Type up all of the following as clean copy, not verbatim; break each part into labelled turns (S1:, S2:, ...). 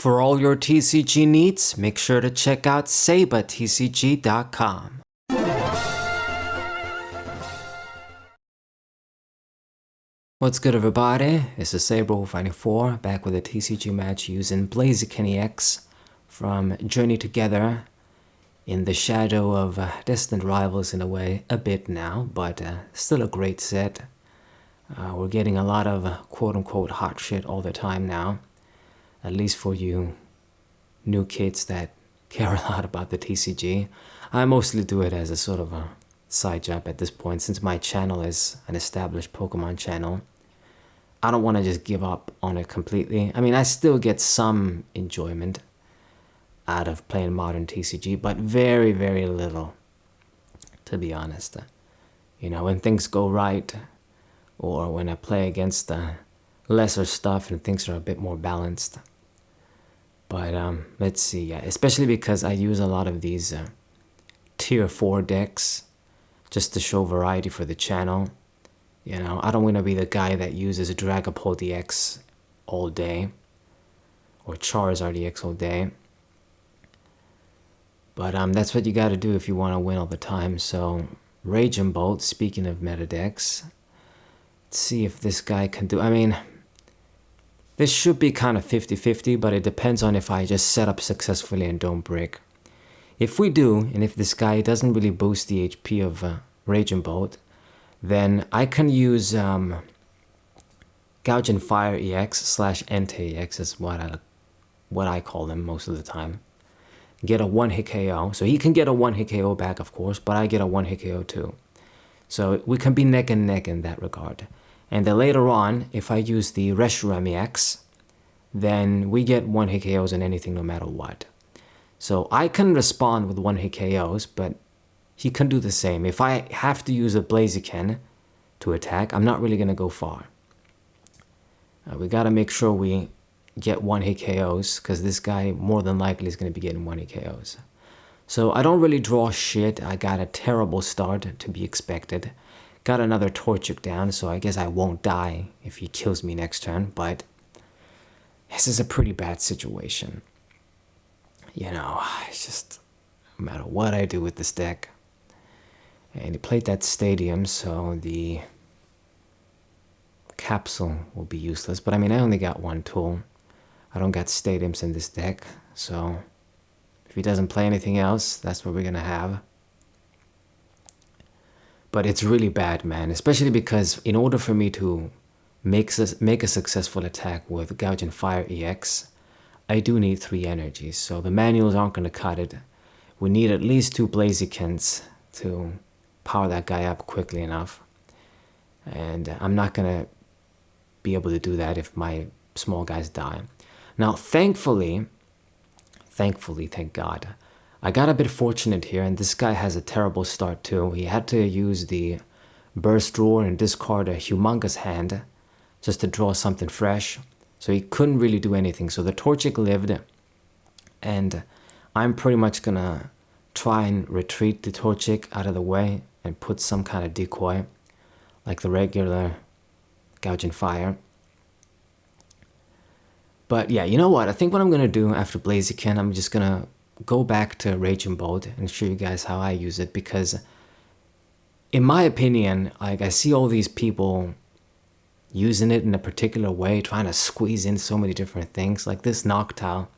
S1: For all your TCG needs, make sure to check out sabatcg.com. What's good, everybody? This is Saber94 back with a TCG match using Blaziken EX from Journey Together, in the shadow of distant rivals in a way, a bit now, but still a great set. We're getting a lot of quote-unquote hot shit all the time now, at least for you new kids that care a lot about the TCG. I mostly do it as a sort of a side job at this point, since my channel is an established Pokemon channel. I don't want to just give up on it completely. I mean, I still get some enjoyment out of playing modern TCG, but very, very little, to be honest. You know, when things go right, or when I play against lesser stuff and things are a bit more balanced. But let's see, yeah, especially because I use a lot of these tier 4 decks just to show variety for the channel. You know, I don't want to be the guy that uses Dragapult EX all day, or Charizard EX all day. But that's what you gotta do if you want to win all the time. So, Raging Bolt, speaking of meta decks, let's see if this guy can do. I mean, this should be kind of 50-50, but it depends on if I just set up successfully and don't break. If we do, and if this guy doesn't really boost the HP of Raging Bolt, then I can use Gouging Fire EX / Entei EX is what I call them most of the time. Get a 1-hit KO. So he can get a 1-hit KO back, of course, but I get a 1-hit KO too. So we can be neck and neck in that regard. And then later on, if I use the Reshiram EX, then we get 1-hit KOs on anything no matter what. So I can respond with 1-hit KOs, but he can do the same. If I have to use a Blaziken to attack, I'm not really going to go far. We got to make sure we get 1-hit KOs, because this guy more than likely is going to be getting 1-hit KOs. So I don't really draw shit. I got a terrible start, to be expected. Got another Torchic down, so I guess I won't die if he kills me next turn, but this is a pretty bad situation. You know, it's just, no matter what I do with this deck. And he played that Stadium, so the Capsule will be useless. But I mean, I only got one tool. I don't got Stadiums in this deck, so if he doesn't play anything else, that's what we're gonna have. But it's really bad, man, especially because in order for me to make a successful attack with Gouging Fire EX, I do need 3 energies, so the manuals aren't going to cut it. We need at least 2 Blazikens to power that guy up quickly enough. And I'm not going to be able to do that if my small guys die. Now, thankfully, thank God, I got a bit fortunate here, and this guy has a terrible start too. He had to use the Burst Drawer and discard a humongous hand just to draw something fresh. So he couldn't really do anything. So the Torchic lived, and I'm pretty much gonna try and retreat the Torchic out of the way and put some kind of decoy, like the regular Gouging Fire. But yeah, you know what? I think what I'm gonna do after Blaziken, I'm just gonna go back to Raging Bolt and show you guys how I use it, because in my opinion, like, I see all these people using it in a particular way, trying to squeeze in so many different things. Like, this Noctowl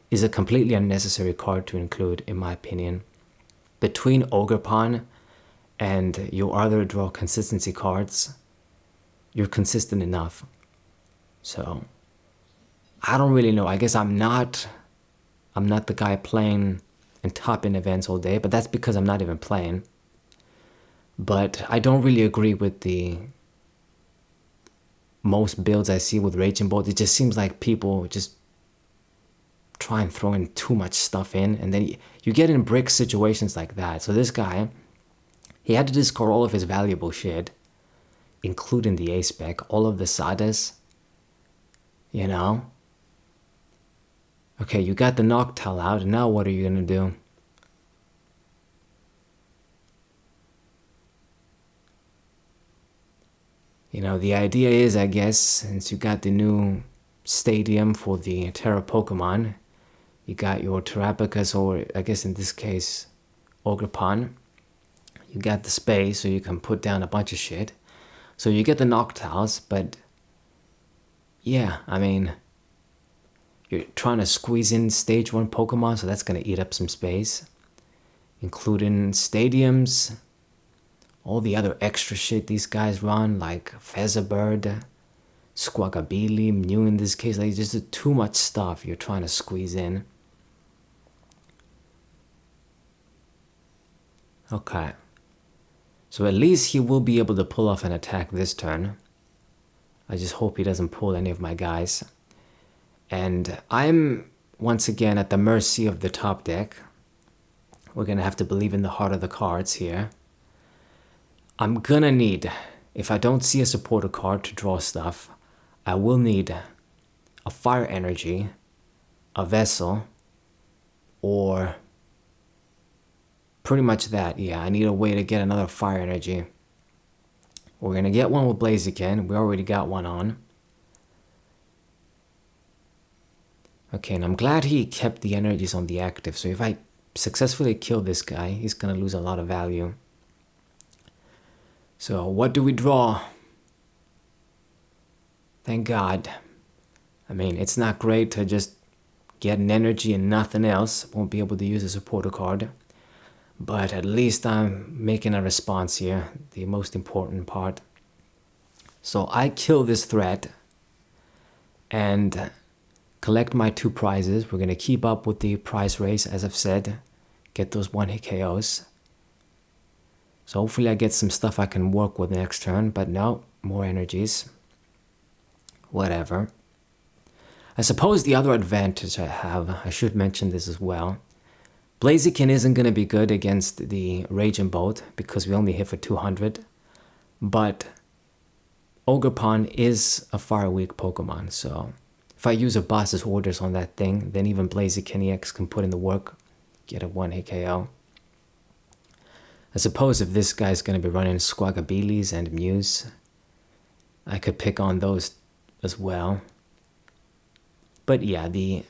S1: is a completely unnecessary card to include, in my opinion. Between Ogerpon and your other draw consistency cards, you're consistent enough. So I don't really know. I guess I'm not the guy playing and topping events all day, but that's because I'm not even playing. But I don't really agree with the most builds I see with Raging Bolt. It just seems like people just try and throw in too much stuff in, and then you get in brick situations like that. So this guy, he had to discard all of his valuable shit, including the A-Spec, all of the Sadas, you know? Okay, you got the Noctowl out, and now what are you gonna do? You know, the idea is, I guess, since you got the new stadium for the Terra Pokemon. You got your Terrapicus, or I guess in this case, Ogerpon. You got the space so you can put down a bunch of shit. So you get the Noctowls, but yeah, I mean, you're trying to squeeze in stage 1 Pokemon, so that's going to eat up some space. Including stadiums, all the other extra shit these guys run, like Featherbird, Squawkabilly, Mew in this case. Like, just too much stuff you're trying to squeeze in. Okay. So at least he will be able to pull off an attack this turn. I just hope he doesn't pull any of my guys. And I'm, once again, at the mercy of the top deck. We're going to have to believe in the heart of the cards here. I'm going to need, if I don't see a supporter card to draw stuff, I will need a Fire Energy, a Vessel, or pretty much that. Yeah, I need a way to get another Fire Energy. We're going to get one with Blaziken. We already got one on. Okay, and I'm glad he kept the energies on the active. So if I successfully kill this guy, he's going to lose a lot of value. So what do we draw? Thank God. I mean, it's not great to just get an energy and nothing else. Won't be able to use a supporter card. But at least I'm making a response here, the most important part. So I kill this threat and collect my 2 prizes. We're going to keep up with the prize race, as I've said. Get those 1-hit KOs. So hopefully I get some stuff I can work with next turn. But no, more energies. Whatever. I suppose the other advantage I have, I should mention this as well. Blaziken isn't going to be good against the Raging Bolt because we only hit for 200. But Ogerpon is a fire weak Pokemon, so if I use a boss's orders on that thing, then even Blaziken EX can put in the work, get a 1-hit KO. I suppose if this guy's going to be running Squawkabillies and Mews, I could pick on those as well. But yeah, the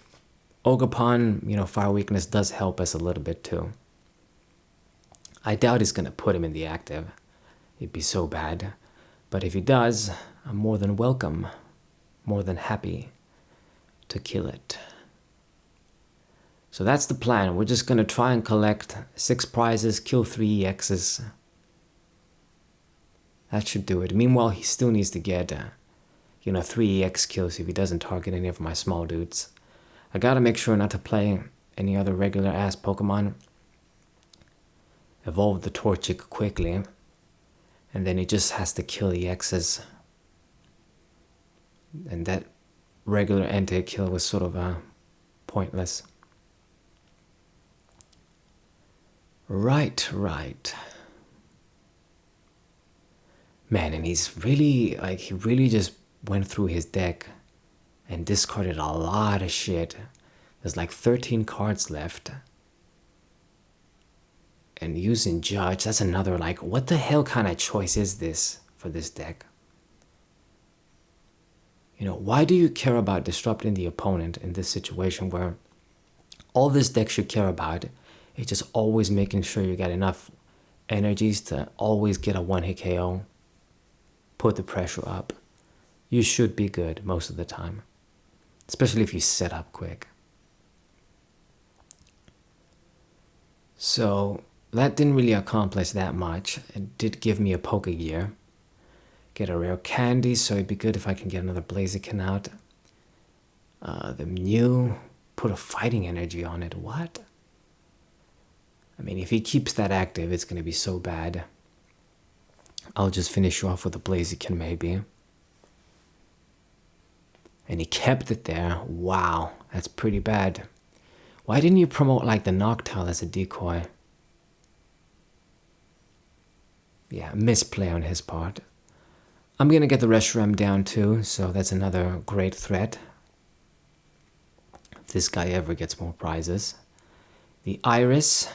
S1: Ogerpon, fire weakness does help us a little bit too. I doubt he's going to put him in the active. It'd be so bad. But if he does, I'm more than welcome, more than happy to kill it. So that's the plan. We're just going to try and collect 6 prizes, kill 3 EXs. That should do it. Meanwhile, he still needs to get, 3 EX kills if he doesn't target any of my small dudes. I gotta make sure not to play any other regular ass Pokemon. Evolve the Torchic quickly. And then he just has to kill EXs. And that regular anti-kill was sort of pointless. Right. Man, and he's really, he really just went through his deck and discarded a lot of shit. There's 13 cards left. And using Judge, that's another, what the hell kind of choice is this for this deck? Why do you care about disrupting the opponent in this situation where all this deck should care about is just always making sure you got enough energies to always get a 1-hit KO, put the pressure up. You should be good most of the time, especially if you set up quick. So that didn't really accomplish that much. It did give me a Pokegear. Get a rare candy, so it'd be good if I can get another Blaziken out. The Mew, put a fighting energy on it. What? I mean, if he keeps that active, it's going to be so bad. I'll just finish you off with a Blaziken maybe. And he kept it there. Wow, that's pretty bad. Why didn't you promote the Noctowl as a decoy? Yeah, misplay on his part. I'm going to get the Reshiram down too, so that's another great threat. If this guy ever gets more prizes. The Iris.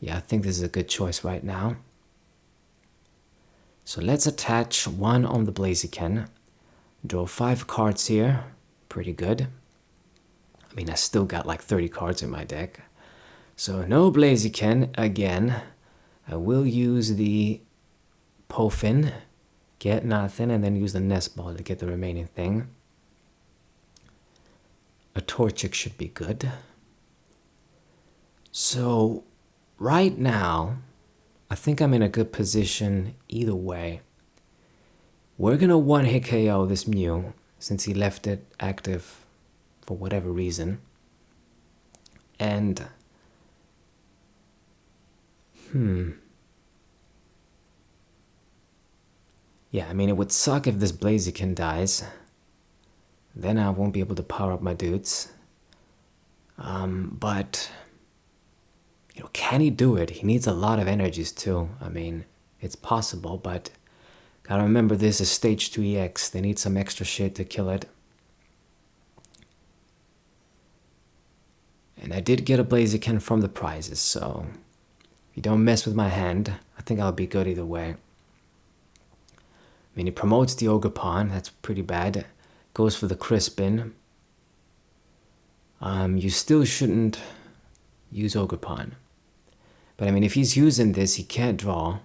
S1: Yeah, I think this is a good choice right now. So let's attach one on the Blaziken. Draw 5 cards here. Pretty good. I mean, I still got like 30 cards in my deck. So no Blaziken again. I will use the Pofin, get nothing, and then use the Nest Ball to get the remaining thing. A Torchic should be good. So right now, I think I'm in a good position either way. We're gonna one-hit KO this Mew since he left it active for whatever reason. And yeah, I mean, it would suck if this Blaziken dies. Then I won't be able to power up my dudes. But you know, can he do it? He needs a lot of energies too. I mean, it's possible, but gotta remember this is stage 2 EX. They need some extra shit to kill it. And I did get a Blaziken from the prizes, so if you don't mess with my hand, I think I'll be good either way. I mean, he promotes the Ogerpon, that's pretty bad. Goes for the Crispin. You still shouldn't use Ogerpon. But I mean, if he's using this, he can't draw.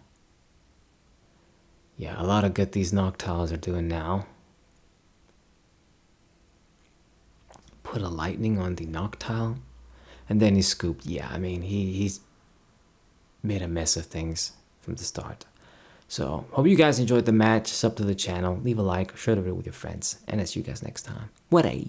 S1: Yeah, a lot of good these Noctiles are doing now. Put a Lightning on the Noctile. And then he scooped. Yeah, I mean, he's made a mess of things from the start. So, hope you guys enjoyed the match. Sub to the channel, leave a like, share the video with your friends, and I'll see you guys next time. What a